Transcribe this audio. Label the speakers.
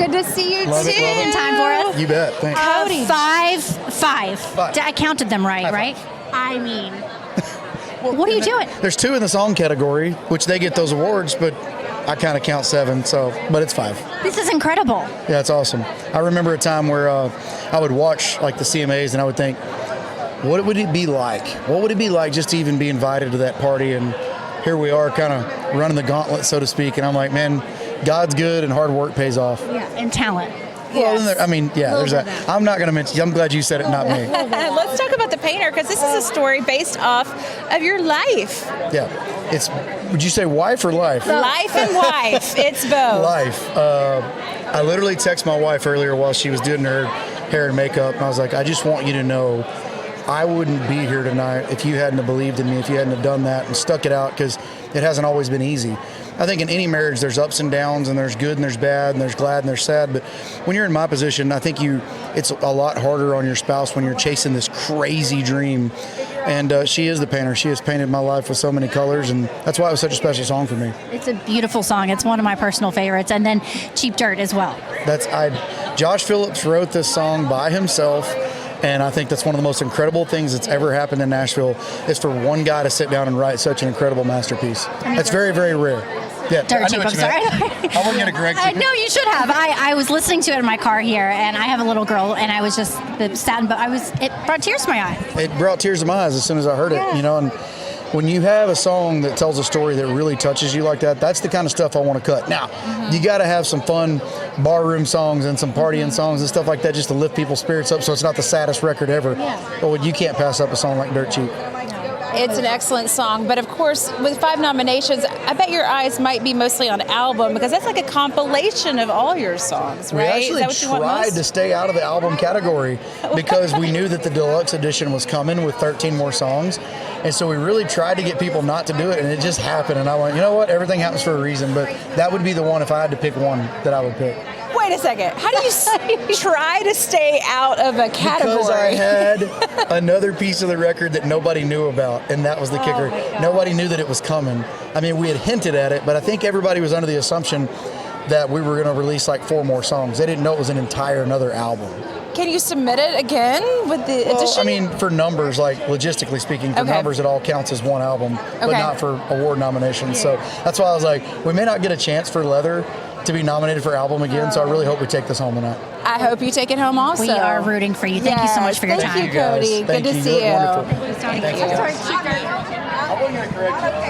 Speaker 1: Good to see you,
Speaker 2: Love
Speaker 1: too.
Speaker 2: it.
Speaker 3: In time for us?
Speaker 2: You bet. Thanks.
Speaker 3: Cody. Five. I counted them right,
Speaker 2: High
Speaker 3: right?
Speaker 2: five.
Speaker 3: I mean, what are you doing?
Speaker 2: There's 2 in the song category, which they get those awards, but I kind of count 7, but it's 5.
Speaker 3: This is incredible.
Speaker 2: Yeah, it's awesome. I remember a time where I would watch like the CMAs and I would think, what would it be like? What would it be like just to even be invited to that party? And here we are kind of running the gauntlet, so to speak. And I'm like, man, God's good and hard work pays off.
Speaker 3: Yeah, and talent.
Speaker 2: Well, there's that. I'm not going to mention, I'm glad you said it, not me.
Speaker 1: Let's talk about The Painter, because this is a story based off of your life.
Speaker 2: Yeah. Would you say wife or life?
Speaker 1: Life and wife. It's both.
Speaker 2: Life. I literally texted my wife earlier while she was doing her hair and makeup, and I was like, I just want you to know I wouldn't be here tonight if you hadn't have believed in me, if you hadn't have done that and stuck it out, because it hasn't always been easy. I think in any marriage there's ups and downs, and there's good and there's bad and there's glad and there's sad, but when you're in my position, I think it's a lot harder on your spouse when you're chasing this crazy dream. And she is the painter. She has painted my life with so many colors, and that's why it was such a special song for me.
Speaker 3: It's a beautiful song. It's one of my personal favorites. And then Cheap Dirt as well.
Speaker 2: Josh Phillips wrote this song by himself, and I think that's one of the most incredible things that's ever happened in Nashville is for one guy to sit down and write such an incredible masterpiece. That's very, very rare. Yeah,
Speaker 3: Dirt Cheap, I'm sorry.
Speaker 2: I wasn't going to correct you.
Speaker 3: No, you should have. I was listening to it in my car here, and I have a little girl, and I was just saddened, but it brought tears to my eye.
Speaker 2: It brought tears to my eyes as soon as I heard it, and when you have a song that tells a story that really touches you like that, that's the kind of stuff I want to cut. Now, you got to have some fun barroom songs and some partying songs and stuff like that just to lift people's spirits up so it's not the saddest record ever.
Speaker 3: Yeah.
Speaker 2: But you can't pass up a song like Dirt Cheap.
Speaker 1: It's an excellent song, but of course, with 5 nominations, I bet your eyes might be mostly on album, because that's like a compilation of all your songs, right?
Speaker 2: We actually tried to stay out of the album category because we knew that the deluxe edition was coming with 13 more songs, and so we really tried to get people not to do it, and it just happened, and I went, you know what, everything happens for a reason, but that would be the one, if I had to pick one, that I would pick.
Speaker 1: Wait a second. How do you try to stay out of a category?
Speaker 2: Because I had another piece of the record that nobody knew about, and that was the kicker. Nobody knew that it was coming. I mean, we had hinted at it, but I think everybody was under the assumption that we were going to release like 4 more songs. They didn't know it was an entire another album.
Speaker 1: Can you submit it again with the addition?
Speaker 2: I mean, for numbers, like logistically speaking, for numbers, it all counts as one album, but not for award nominations. So that's why I was like, we may not get a chance for Leather to be nominated for album again, so I really hope we take this home tonight.
Speaker 1: I hope you take it home also.
Speaker 3: We are rooting for you. Thank you so much for your time.
Speaker 1: Thank you, Cody. Good to see you.
Speaker 2: Thank you. I wasn't going to correct you.